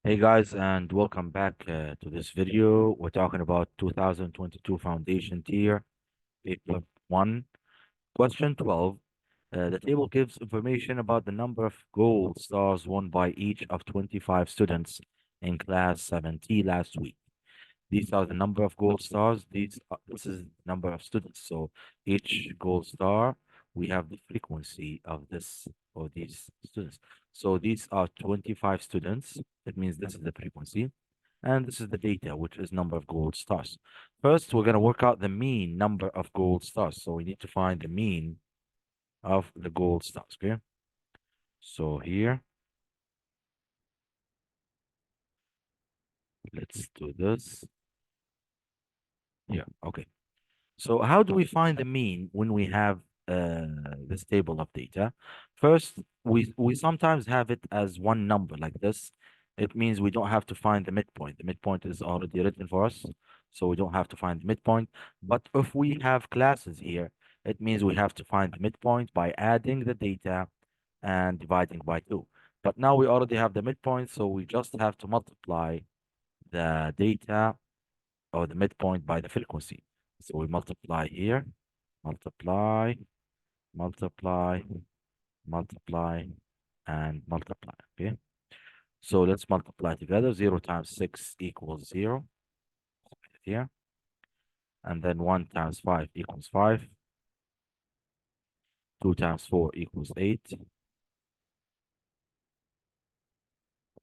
Hey guys, and welcome back to this video. We're talking about 2022 Foundation Tier, Paper 1, Question 12. The table gives information about the number of gold stars won by each of 25 students in Class 7T last week. These are the number of gold stars. This is the number of students. So each gold star, we have the frequency of this or these students. So these are 25 students. That means this is the frequency. And this is the data, which is number of gold stars. First, we're going to work out the mean number of gold stars. So we need to find the mean of the gold stars. Okay. So here, let's do this. Yeah. Okay. So how do we find the mean when we have this table of data? First, we sometimes have it as one number like this. It means we don't have to find the midpoint. The midpoint is already written for us, so we don't have to find the midpoint. But if we have classes here, it means we have to find the midpoint by adding the data and dividing by 2. But now we already have the midpoint, so we just have to multiply the data or the midpoint by the frequency. So we multiply here, multiply, multiply, multiply, and multiply. Okay. So let's multiply together. 0 times 6 equals 0 here. And then 1 times 5 equals 5. 2 times 4 equals 8.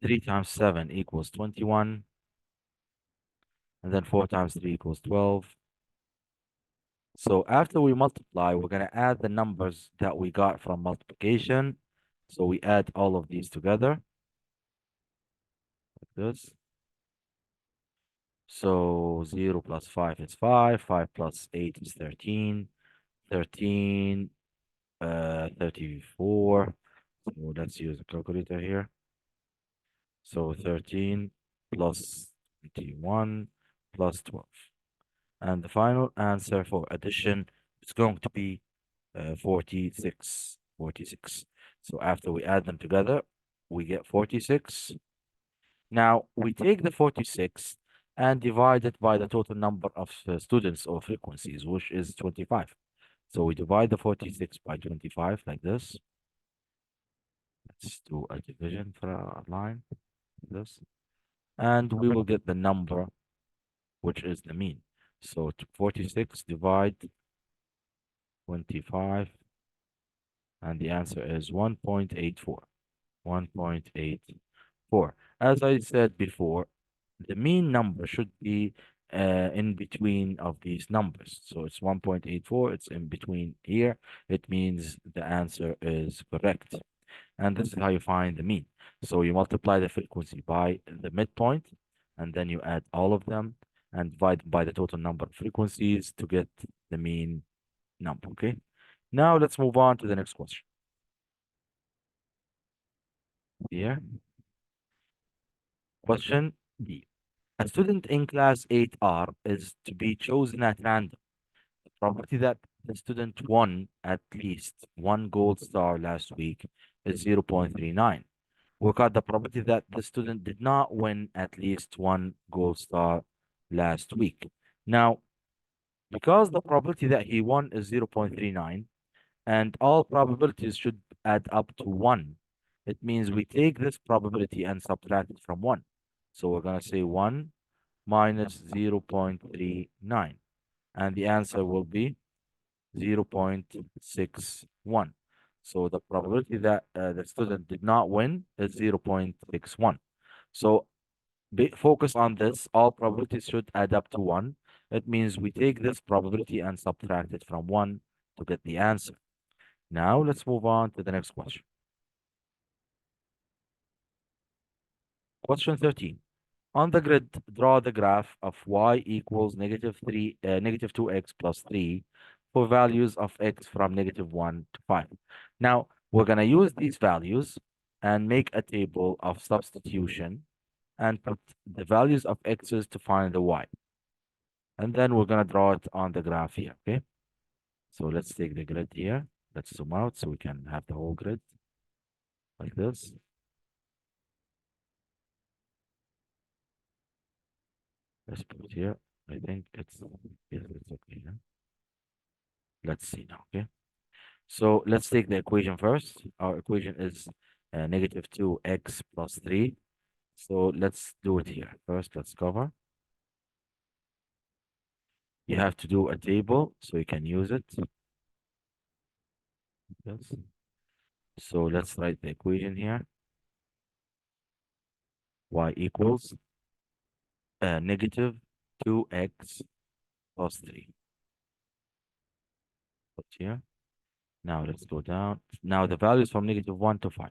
3 times 7 equals 21. And then 4 times 3 equals 12. So after we multiply, we're going to add the numbers that we got from multiplication. So we add all of these together like this. So 0 plus 5 is 5. 5 plus 8 is 13. 13, 34. So let's use a calculator here. So 13 plus 21 plus 12. And the final answer for addition is going to be 46. 46. So after we add them together, we get 46. Now we take the 46 and divide it by the total number of students or frequencies, which is 25. So we divide the 46 by 25 like this. Let's do a division for a line, like this. And we will get the number, which is the mean. So 46 divide 25, and the answer is 1.84. 1.84. As I said before, the mean number should be in between of these numbers. So it's 1.84, it's in between here. It means the answer is correct. And this is how you find the mean. So you multiply the frequency by the midpoint, and then you add all of them and divide by the total number of frequencies to get the mean number, okay? Now let's move on to the next question. Here, question B. A student in class 8R is to be chosen at random. The probability that the student won at least one gold star last week is 0.39. Work out the probability that the student did not win at least one gold star last week. Now, because the probability that he won is 0.39, and all probabilities should add up to 1, it means we take this probability and subtract it from 1. So we're going to say 1 minus 0.39, and the answer will be 0.61. So the probability that the student did not win is 0.61. So focus on this. All probabilities should add up to 1. It means we take this probability and subtract it from 1 to get the answer. Now let's move on to the next question. Question 13. On the grid, draw the graph of y equals negative 2x plus 3 for values of x from -1 to 5. Now, we're going to use these values and make a table of substitution and put the values of x's to find the y. And then we're going to draw it on the graph here, okay? So let's take the grid here. Let's zoom out so we can have the whole grid like this. Let's put it here. I think yes, it's okay. Yeah? Let's see now. Okay. So let's take the equation first. Our equation is negative 2x plus 3. So let's do it here. First, let's cover. You have to do a table so you can use it. Yes. So let's write the equation here. Y equals negative 2x plus 3. Put here. Now let's go down. Now the values from negative 1 to 5.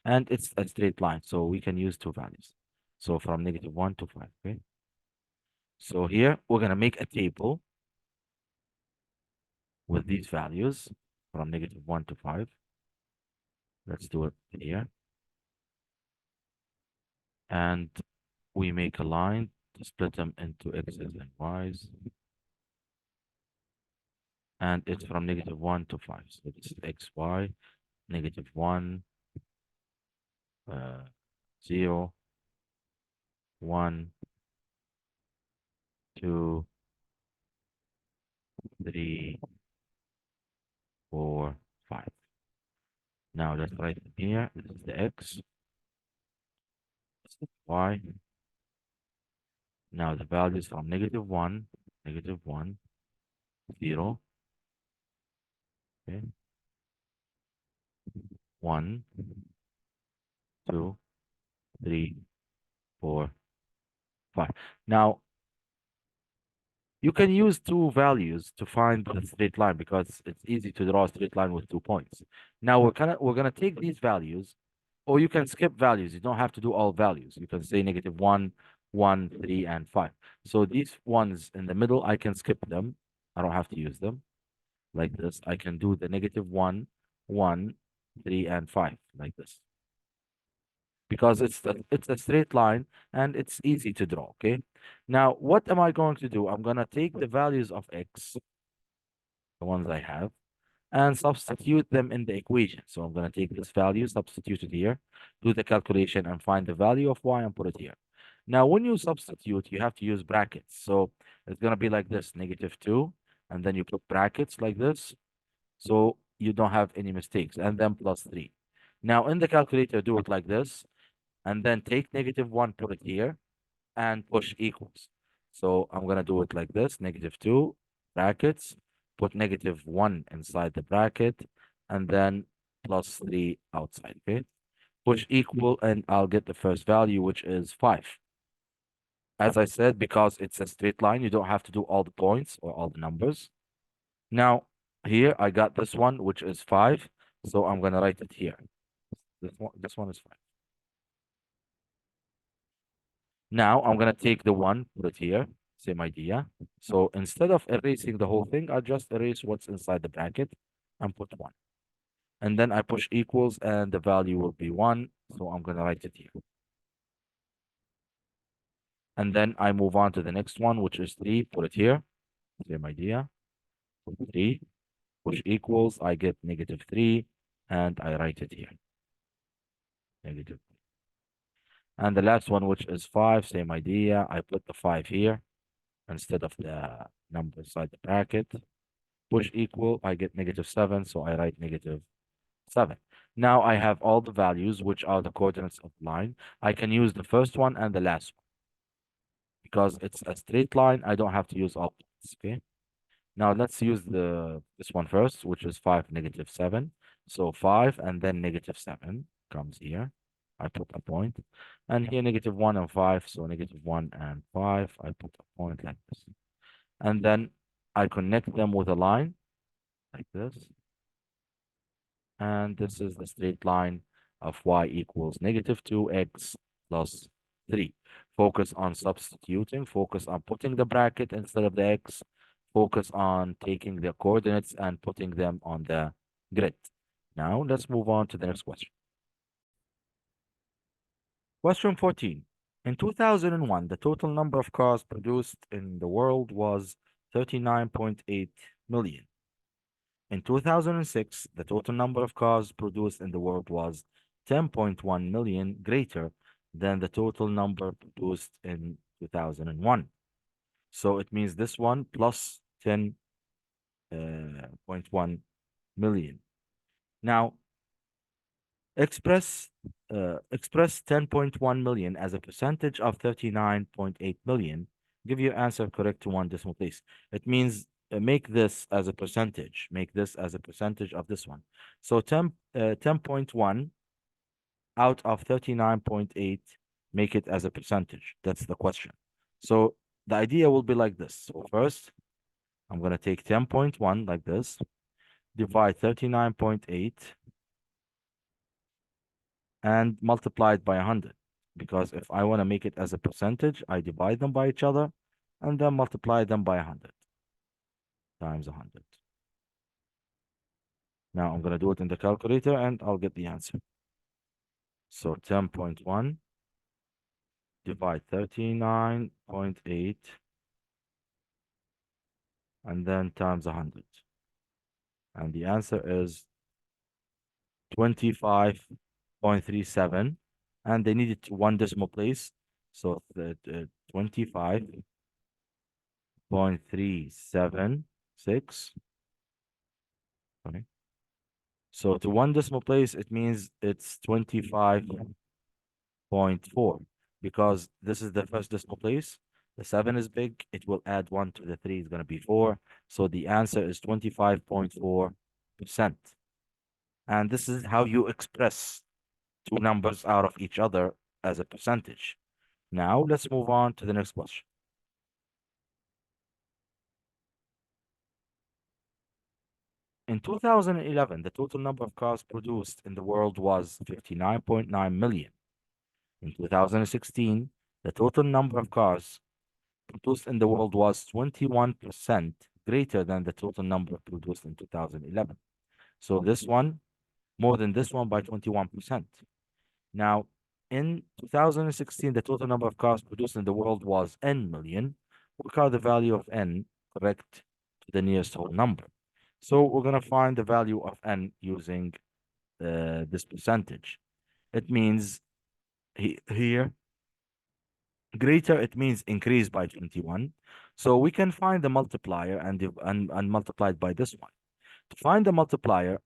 And it's a straight line, so we can use two values. So from negative 1 to 5, okay? So here we're going to make a table with these values from negative 1 to 5. Let's do it here. And we make a line to split them into x's and y's. And it's from negative 1 to 5. So this is xy, negative 1, uh, 0, 1, 2, 3, 4, 5. Now let's write it here. This is the x, this is y. Now the values from negative 1, negative 1, 0, okay, 1, 2, 3, 4, 5. Now you can use two values to find the straight line because it's easy to draw a straight line with 2 points. Now we're gonna take these values, or you can skip values. You don't have to do all values. You can say negative 1, 1, 3, and 5. So these ones in the middle, I can skip them. I don't have to use them like this. I can do the negative 1, 1, 3, and 5 like this because it's a straight line and it's easy to draw. Okay. Now, what am I going to do? I'm going to take the values of x, the ones I have, and substitute them in the equation. So I'm going to take this value, substitute it here, do the calculation, and find the value of y and put it here. Now, when you substitute, you have to use brackets. So it's going to be like this, negative 2, and then you put brackets like this, so you don't have any mistakes, and then plus 3. Now, in the calculator, do it like this, and then take negative 1, put it here, and push equals. So I'm going to do it like this, negative 2, brackets, put negative 1 inside the bracket, and then plus 3 outside, okay? Push equal, and I'll get the first value, which is 5. As I said, because it's a straight line, you don't have to do all the points or all the numbers. Now, here I got this one, which is 5, so I'm going to write it here. This one is 5. Now I'm gonna take the one, put it here, same idea. So instead of erasing the whole thing, I just erase what's inside the bracket and put 1. And then I push equals and the value will be 1. So I'm gonna write it here. And then I move on to the next one, which is 3, put it here, same idea. Put 3, push equals, I get negative 3, and I write it here, negative. And the last one, which is 5, same idea. I put the 5 here instead of the number inside the bracket. Push equal, I get negative 7, so I write negative 7. Now I have all the values, which are the coordinates of the line. I can use the first one and the last one. Because it's a straight line, I don't have to use all points, okay? Now let's use this one first, which is 5, negative 7. So 5 and then negative 7 comes here. I put a point. And here negative 1 and 5, so negative 1 and 5, I put a point like this. And then I connect them with a line like this. And this is the straight line of y equals negative 2x plus 3. Focus on substituting, focus on putting the bracket instead of the x, focus on taking the coordinates and putting them on the grid. Now let's move on to the next question. Question 14. In 2001, the total number of cars produced in the world was 39.8 million. In 2006, the total number of cars produced in the world was 10.1 million, greater than the total number produced in 2001. So it means this one plus 10.1 million. Now, express express 10.1 million as a percentage of 39.8 million. Give your answer correct to one decimal place. It means make this as a percentage. Make this as a percentage of this one. So 10.1 out of 39.8, make it as a percentage. That's the question. So the idea will be like this. So first, I'm going to take 10.1 like this, divide 39.8, and multiply it by 100. Because if I want to make it as a percentage, I divide them by each other and then multiply them by 100 times 100. Now I'm going to do it in the calculator and I'll get the answer. So 10.1 divide 39.8 and then times 100. And the answer is 25.37. And they needed one decimal place. So 25.376. Okay. So to one decimal place, it means it's 25.4 because this is the first decimal place. The 7 is big. It will add 1 to the 3. It's going to be 4. So the answer is 25.4%. And this is how you express two numbers out of each other as a percentage. Now let's move on to the next question. In 2011, the total number of cars produced in the world was 59.9 million. In 2016, the total number of cars produced in the world was 21% greater than the total number produced in 2011. So this one, more than this one by 21%. Now, in 2016, the total number of cars produced in the world was n million. Work out the value of n correct to the nearest whole number. So we're going to find the value of n using this percentage. It means here, greater, it means increase by 21. So we can find the multiplier and multiply it by this one. To find the multiplier,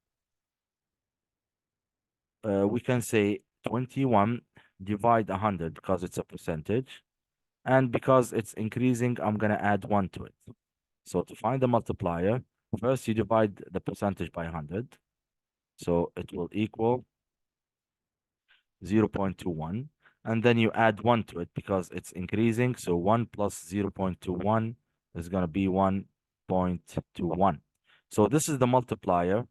we can say 21 divide 100 because it's a percentage. And because it's increasing, I'm going to add 1 to it. So to find the multiplier, first you divide the percentage by 100. So it will equal 0.21. And then you add 1 to it because it's increasing. So 1 plus 0.21 is going to be 1.21. So this is the multiplier.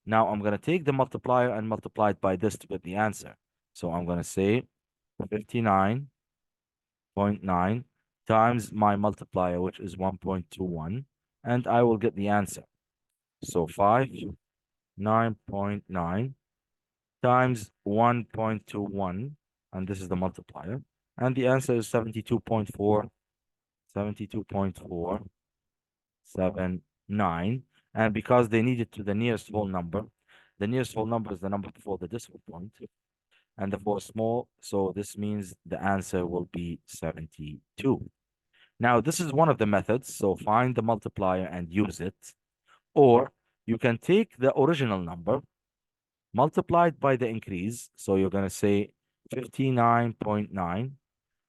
Now I'm going to take the multiplier and multiply it by this to get the answer. So I'm going to say 59.9 times my multiplier, which is 1.21, and I will get the answer. So 59.9 times 1.21, and this is the multiplier, and the answer is 72.479. And because they need it to the nearest whole number, the nearest whole number is the number before the decimal point, and the 4 small, so this means the answer will be 72. Now, this is one of the methods, so find the multiplier and use it. Or you can take the original number, multiply it by the increase, so you're going to say 59.9,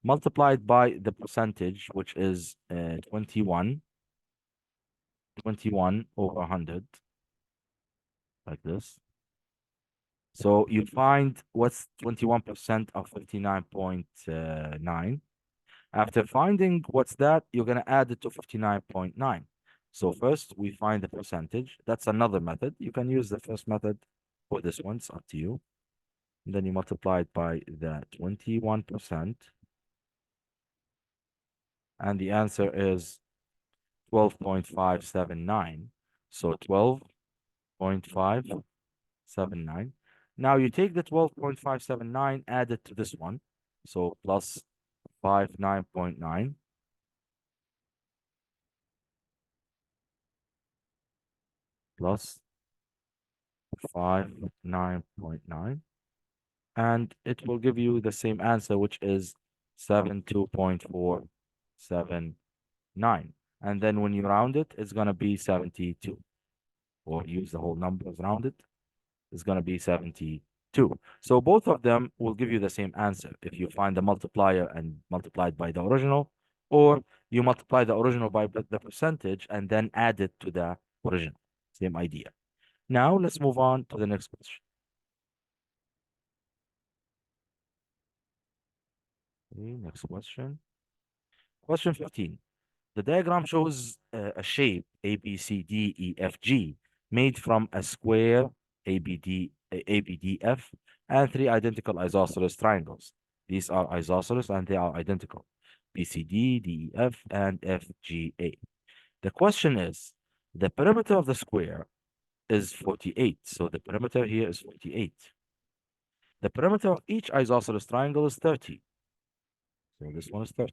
multiplied by the percentage, which is 21 over 100, like this. So you find what's 21% of 59.9. After finding what's that, you're going to add it to 59.9. So first we find the percentage. That's another method. You can use the first method for this one. It's up to you. And then you multiply it by the 21%. And the answer is 12.579. So 12.579. Now you take the 12.579, add it to this one. So plus 59.9 plus 59.9, and it will give you the same answer, which is 72.479. 9. And then when you round it, it's going to be 72. Or use the whole numbers rounded, it's going to be 72. So both of them will give you the same answer if you find the multiplier and multiply it by the original, or you multiply the original by the percentage and then add it to the original. Same idea. Now let's move on to the next question. Okay, next question. Question 15. The diagram shows a shape ABCDEFG made from a square ABDF and three identical isosceles triangles. These are isosceles and they are identical. BCD, DEF, and FGA. The question is, the perimeter of the square is 48. So the perimeter here is 48. The perimeter of each isosceles triangle is 30. So this one is 30.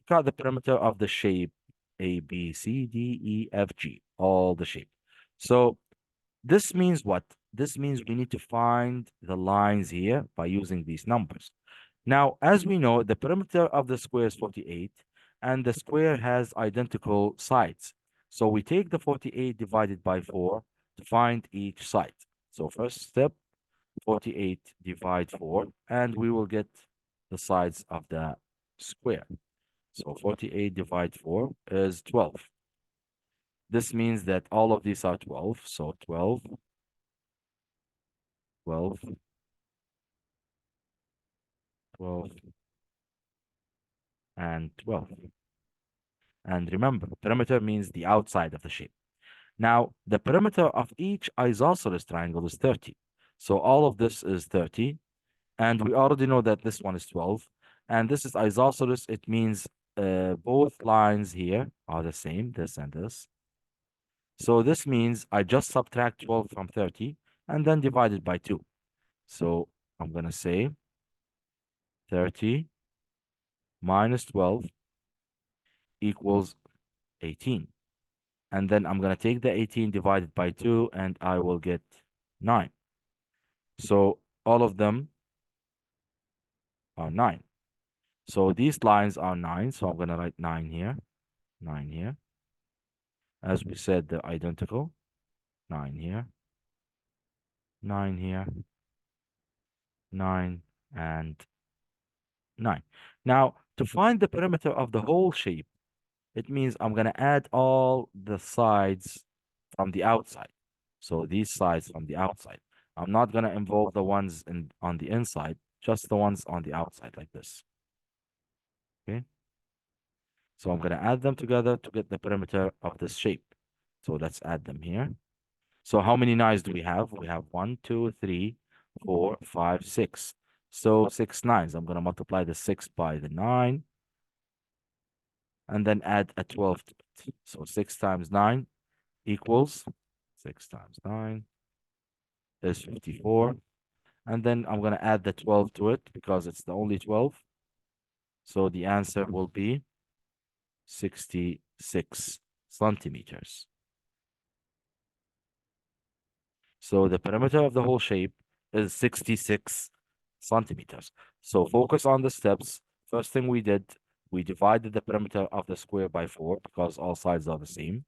Got the perimeter of the shape A, B, C, D, E, F, G, all the shape. So this means what? This means we need to find the lines here by using these numbers. Now, as we know, the perimeter of the square is 48, and the square has identical sides. So we take the 48 divided by 4 to find each side. So first step, 48 divide 4, and we will get the sides of the square. So 48 divided 4 is 12. This means that all of these are 12. So 12, 12, 12, and 12. And remember, perimeter means the outside of the shape. Now, the perimeter of each isosceles triangle is 30. So all of this is 30. And we already know that this one is 12. And this is isosceles. It means both lines here are the same, this and this. So this means I just subtract 12 from 30 and then divide it by 2. So I'm going to say 30 minus 12 equals 18. And then I'm going to take the 18 divided by 2 and I will get 9. So all of them are 9. So these lines are 9. So I'm going to write 9 here, 9 here. As we said, they're identical. 9 here, 9 here, 9, and 9. Now, to find the perimeter of the whole shape, it means I'm going to add all the sides from the outside. So these sides from the outside. I'm not going to involve the ones on the inside, just the ones on the outside like this. Okay. So I'm going to add them together to get the perimeter of this shape. So let's add them here. So how many nines do we have? We have 1, 2, 3, 4, 5, 6. So 6 nines. I'm going to multiply the 6 by the 9 and then add a 12 to it. So 6 times 9 equals 6 times 9 is 54. And then I'm going to add the 12 to it because it's the only 12. So the answer will be 66 centimeters. So the perimeter of the whole shape is 66 centimeters. So focus on the steps. First thing we did, we divided the perimeter of the square by 4 because all sides are the same.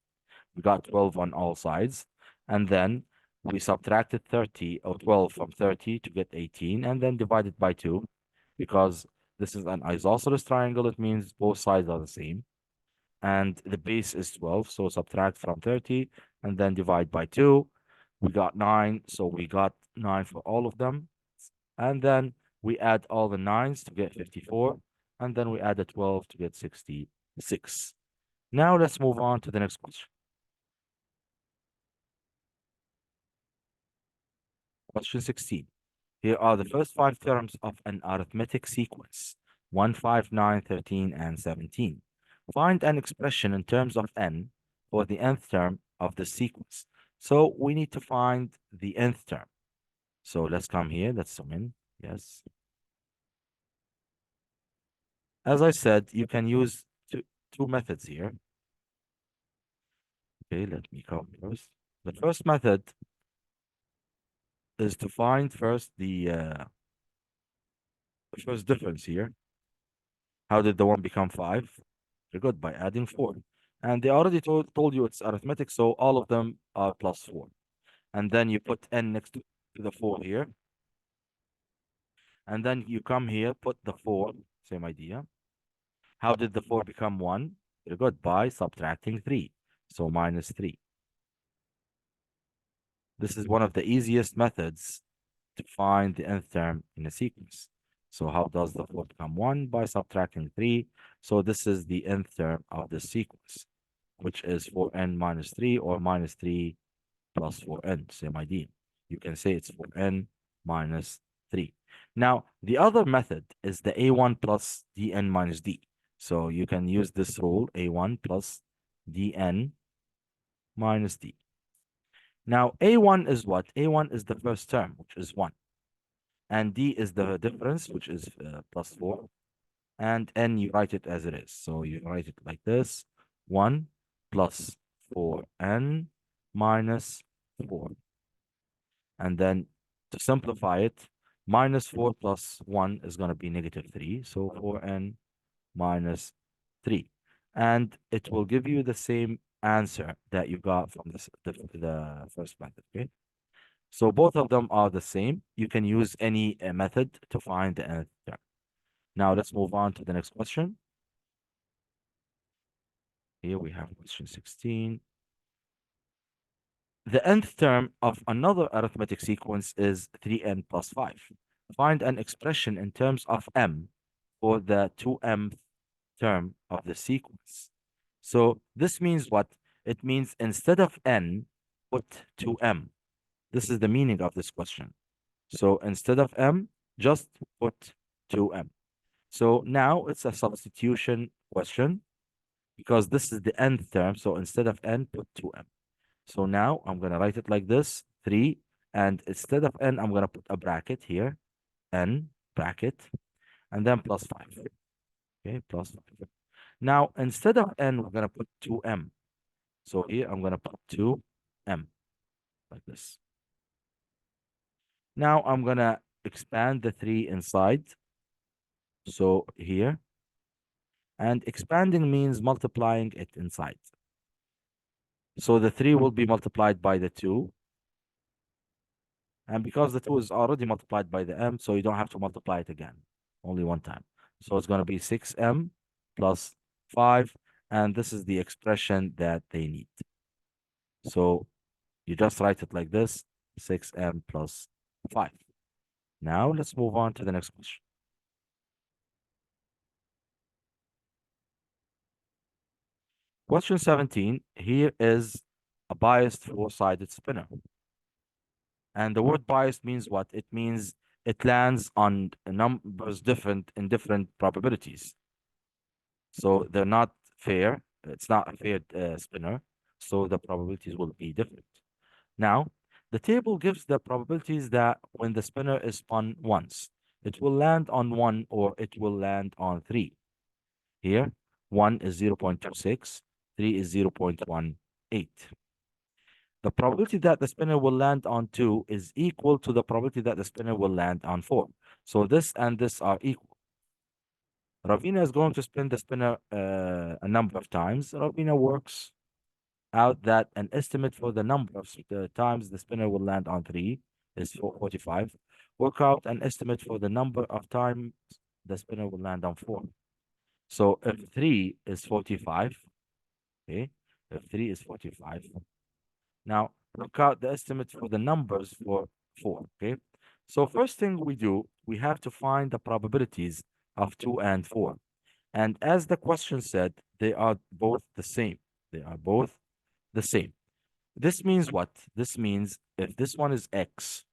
We got 12 on all sides. And then we subtracted 30 or 12 from 30 to get 18 and then divided by 2 because this is an isosceles triangle. It means both sides are the same. And the base is 12. So subtract from 30 and then divide by 2. We got 9. So we got 9 for all of them. And then we add all the 9s to get 54. And then we add the 12 to get 66. Now let's move on to the next question. Question 16. Here are the first 5 terms of an arithmetic sequence, 1, 5, 9, 13, and 17. Find an expression in terms of n for the nth term of the sequence. So we need to find the nth term. So let's come here, let's zoom in, yes. As I said, you can use two methods here. Okay, let me come first. The first method is to find first the first difference here. How did the 1 become 5? Very good, by adding 4. And they already told you it's arithmetic, so all of them are plus 4. And then you put n next to the 4 here. And then you come here, put the 4, same idea. How did the 4 become 1? Very good, by subtracting 3. So minus 3. This is one of the easiest methods to find the nth term in a sequence. So how does the 4 become 1? By subtracting 3. So this is the nth term of the sequence, which is 4n minus 3 or minus 3 plus 4n, same idea. You can say it's 4n minus 3. Now, the other method is the a1 plus dn minus d. So you can use this rule, a1 plus dn minus d. Now, a1 is what? a1 is the first term, which is 1. And d is the difference, which is plus 4. And n, you write it as it is. So you write it like this, 1 plus 4n minus 4. And then to simplify it, minus 4 plus 1 is going to be negative 3. So 4n minus 3. And it will give you the same answer that you got from the first method. Okay. So both of them are the same. You can use any method to find the nth term. Now let's move on to the next question. Here we have question 16. The nth term of another arithmetic sequence is 3n plus 5. Find an expression in terms of m for the 2mth term of the sequence. So this means what? It means instead of n, put 2m. This is the meaning of this question. So instead of m, just put 2m. So now it's a substitution question because this is the nth term. So instead of n, put 2m. So now I'm going to write it like this, 3. And instead of n, I'm going to put a bracket here, n bracket, and then plus 5. Okay, plus 5. Now, instead of n, we're going to put 2m. So here I'm going to put 2m like this. Now I'm going to expand the 3 inside. So here. And expanding means multiplying it inside. So the 3 will be multiplied by the 2. And because the 2 is already multiplied by the m, so you don't have to multiply it again, only one time. So it's going to be 6m plus 5. And this is the expression that they need. So you just write it like this, 6m plus 5. Now let's move on to the next question. Question 17, here is a biased four-sided spinner. And the word biased means what? It means it lands on numbers in different probabilities. So they're not fair. It's not a fair spinner. So the probabilities will be different. Now, the table gives the probabilities that when the spinner is spun once, it will land on 1 or it will land on 3. Here, 1 is 0.26, 3 is 0.18. The probability that the spinner will land on 2 is equal to the probability that the spinner will land on 4. So this and this are equal. Ravina is going to spin the spinner a number of times. Ravina works out that an estimate for the number of times the spinner will land on 3 is 45. Work out an estimate for the number of times the spinner will land on 4. So if 3 is 45, okay, if 3 is 45, now work out the estimate for the numbers for 4, okay? So first thing we do, we have to find the probabilities of 2 and 4. And as the question said, they are both the same. They are both the same. This means what? This means if this one is x,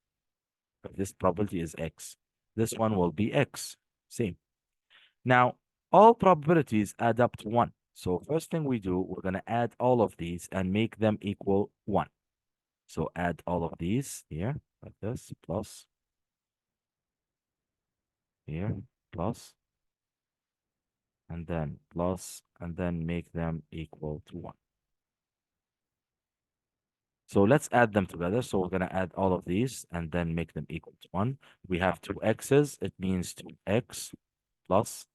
if this probability is x, this one will be x. Same. Now, all probabilities add up to 1. So first thing we do, we're going to add all of these and make them equal 1. So add all of these here, like this, plus, here, plus, and then make them equal to 1. So let's add them together. So we're going to add all of these and then make them equal to 1. We have two x's. It means 2x plus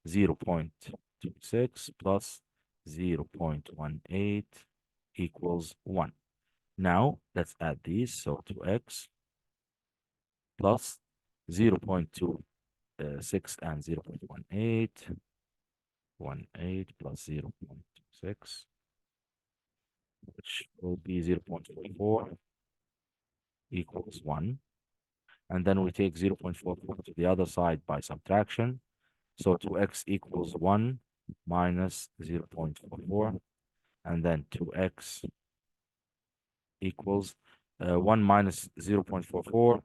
0.26 0.26 plus 0.18 equals 1. Now, let's add these. So 2x plus 0.26 and 0.18, 18 plus 0.26, which will be 0.44 equals 1. And then we take 0.44 to the other side by subtraction. So 2x equals 1 minus 0.44. And then 2x equals 1 minus 0.44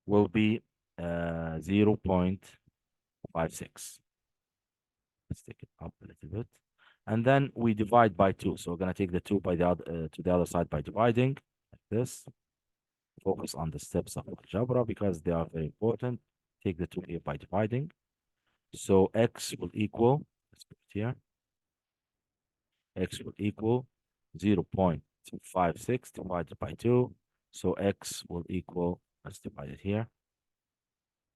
will be 0.56. Let's take it up a little bit. And then we divide by 2. So we're going to take the 2 by the other, to the other side by dividing, like this. Focus on the steps of algebra because they are very important. Take the 2 here by dividing. So x will equal, let's put it here, x will equal 0.56 divided by 2. So x will equal, let's divide it here,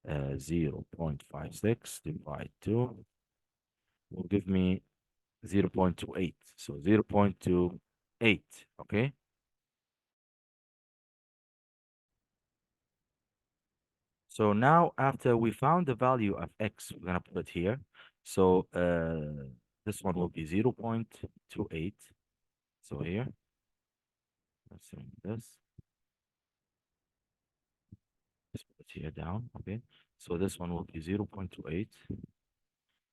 0.56 divided 2 will give me 0.28. So 0.28, okay? So now after we found the value of x, we're gonna put it here. So this one will be 0.28. So here, let's say this. Let's put it here down, okay? So this one will be 0.28.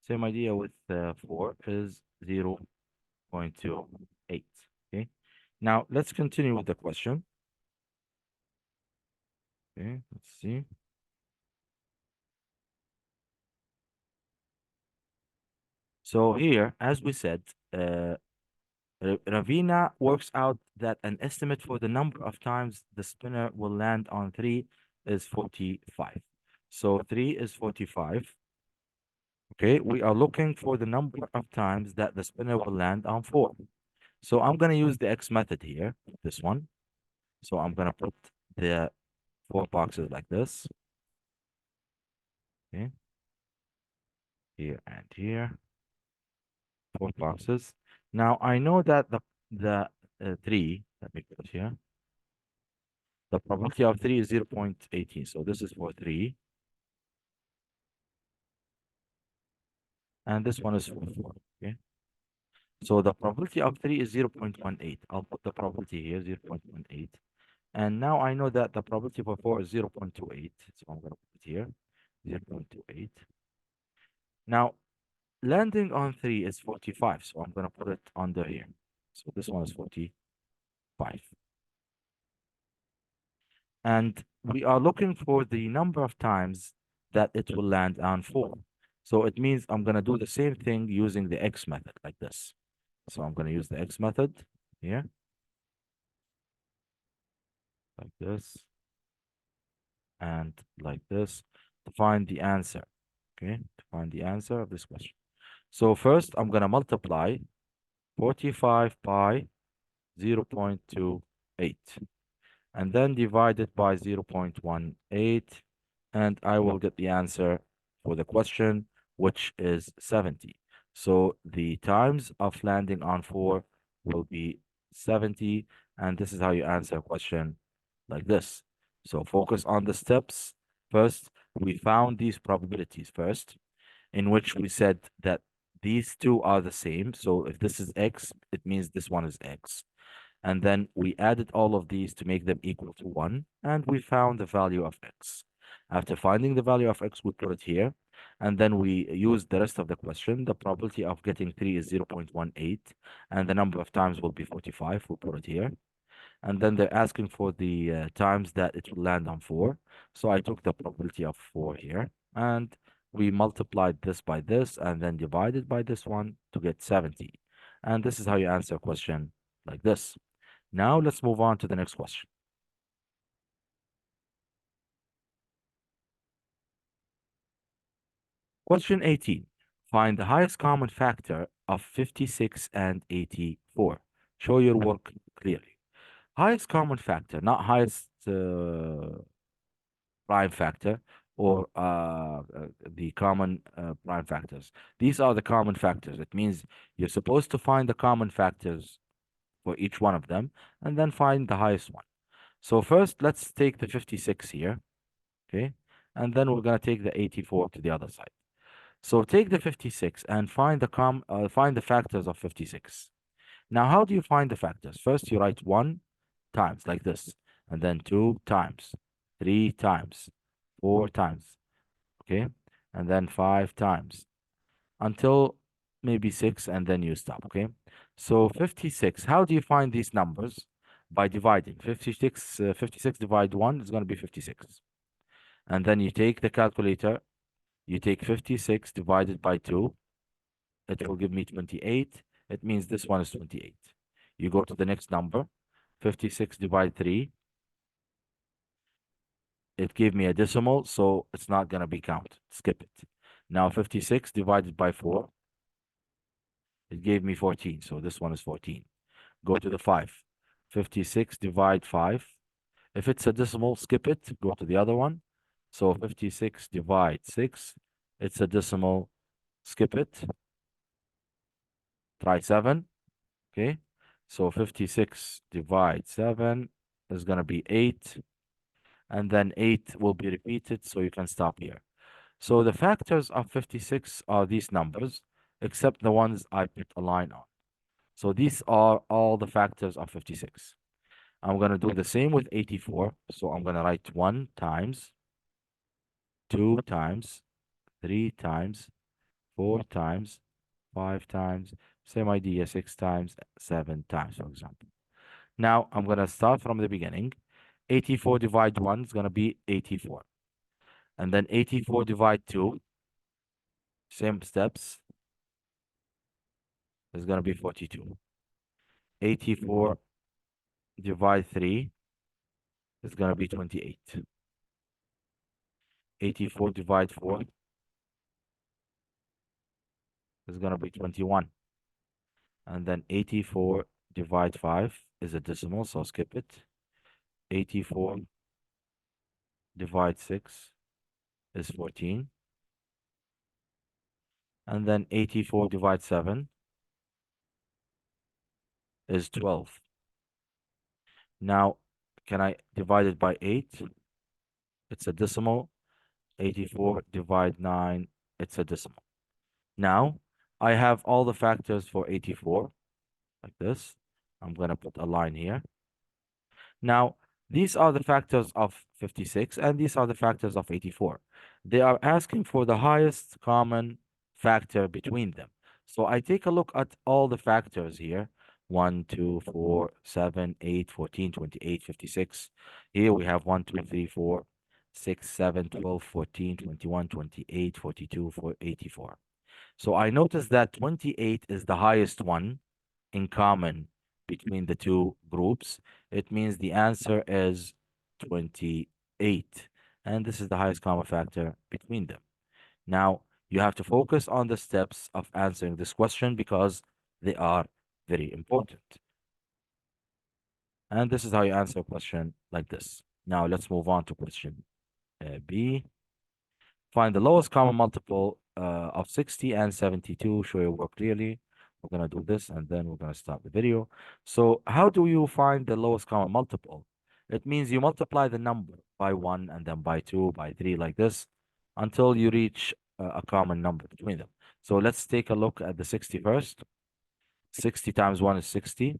Same idea with 4 is 0.28, okay? Now let's continue with the question. Okay, let's see. So here, as we said, Ravina works out that an estimate for the number of times the spinner will land on 3 is 45. So 3 is 45. Okay, we are looking for the number of times that the spinner will land on 4. So I'm going to use the X method here, this one. So I'm going to put the 4 boxes like this. Okay, here and here, 4 boxes. Now I know that the 3, let me put it here. The probability of 3 is 0.18. So this is for 3. And this one is for 4. Okay. So the probability of 3 is 0.18. I'll put the probability here, 0.18. And now I know that the probability for 4 is 0.28. So I'm going to put it here, 0.28. Now, landing on 3 is 45. So I'm going to put it under here. So this one is 45. And we are looking for the number of times that it will land on 4. So it means I'm going to do the same thing using the X method like this. So I'm going to use the X method here, like this, and like this, to find the answer, okay? To find the answer of this question. So first, I'm going to multiply 45 by 0.28, and then divide it by 0.18, and I will get the answer for the question, which is 70. So the times of landing on 4 will be 70, and this is how you answer a question like this. So focus on the steps. First, we found these probabilities first, in which we said that these two are the same. So if this is X, it means this one is X. And then we added all of these to make them equal to 1, and we found the value of X. After finding the value of X, we put it here, and then we used the rest of the question. The probability of getting 3 is 0.18, and the number of times will be 45. We put it here. And then they're asking for the times that it will land on 4. So I took the probability of 4 here, and we multiplied this by this, and then divided by this one to get 70. And this is how you answer a question like this. Now let's move on to the next question. Question 18. Find the highest common factor of 56 and 84. Show your work clearly. Highest common factor, not highest prime factor. or the common prime factors. These are the common factors. It means you're supposed to find the common factors for each one of them and then find the highest one. So first, let's take the 56 here, okay? And then we're going to take the 84 to the other side. So take the 56 and find the factors of 56. Now, how do you find the factors? First, you write 1 times like this, and then 2 times, 3 times, 4 times, okay? And then 5 times until maybe 6, and then you stop, okay? So 56, how do you find these numbers? By dividing. 56 divide 1 is going to be 56. And then you take the calculator, you take 56 divided by 2, it will give me 28. It means this one is 28. You go to the next number, 56 divide 3, it gave me a decimal, so it's not going to be counted. Skip it. Now 56 divided by 4, it gave me 14, so this one is 14. Go to the 5. 56 divide 5. If it's a decimal, skip it. Go to the other one. So 56 divide 6. It's a decimal. Skip it. Try 7. Okay. So 56 divide 7 is going to be 8. And then 8 will be repeated, so you can stop here. So the factors of 56 are these numbers, except the ones I put a line on. So these are all the factors of 56. I'm going to do the same with 84. So I'm going to write 1 times, 2 times, 3 times, 4 times, 5 times, same idea, 6 times, 7 times, for example. Now I'm going to start from the beginning. 84 divide 1 is going to be 84. And then 84 divide 2, same steps, is going to be 42. 84 divide 3 is going to be 28. 84 divide 4 is going to be 21. And then 84 divide 5 is a decimal, so skip it. 84 divide 6 is 14. And then 84 divide 7 is 12. Now, can I divide it by 8? It's a decimal. 84 divide 9, it's a decimal. Now, I have all the factors for 84, like this. I'm going to put a line here. Now, these are the factors of 56, and these are the factors of 84. They are asking for the highest common factor between them. So I take a look at all the factors here. 1, 2, 4, 7, 8, 14, 28, 56. Here we have 1, 2, 3, 4, 6, 7, 12, 14, 21, 28, 42, 84. So I notice that 28 is the highest one in common between the two groups. It means the answer is 28. And this is the highest common factor between them. Now, you have to focus on the steps of answering this question because they are very important. And this is how you answer a question like this. Now, let's move on to question B. Find the lowest common multiple of 60 and 72. Show your work clearly. We're going to do this and then we're going to stop the video. So how do you find the lowest common multiple? It means you multiply the number by 1 and then by 2, by 3, like this, until you reach a common number between them. So let's take a look at the 60 first. 60 times 1 is 60,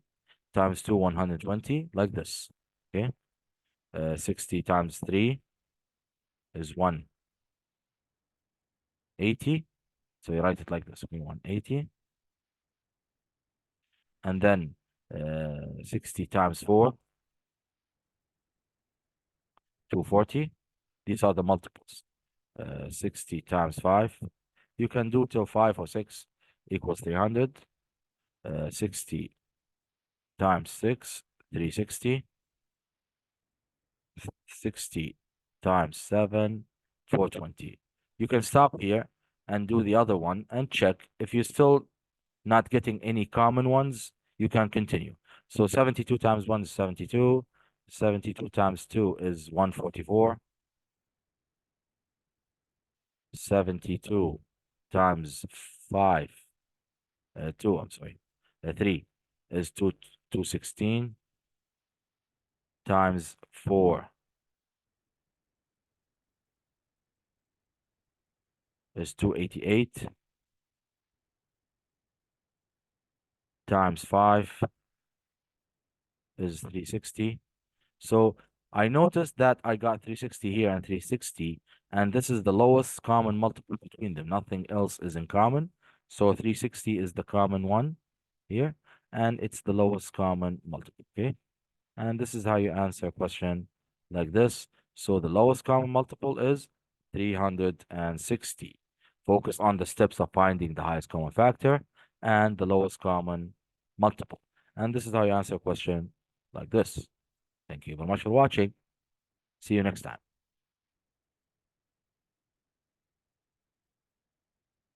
times 2, 120, like this. Okay. 60 times 3 is 180. So you write it like this, okay, 180. And then 60 times 4, 240. These are the multiples. 60 times 5. You can do till 5 or 6 equals 300. 60 times 6, 360. 60 times 7, 420. You can stop here and do the other one and check. If you're still not getting any common ones, you can continue. So 72 times 1 is 72. 72 times 2 is 144. 72 times 5, 2, I'm sorry, 3 is 216 times 4 is 288 times 5 is 360. So I noticed that I got 360 here and 360, and this is the lowest common multiple between them. Nothing else is in common. So 360 is the common one here, and it's the lowest common multiple. Okay. And this is how you answer a question like this. So the lowest common multiple is 360. Focus on the steps of finding the highest common factor and the lowest common multiple. And this is how you answer a question like this. Thank you very much for watching. See you next time.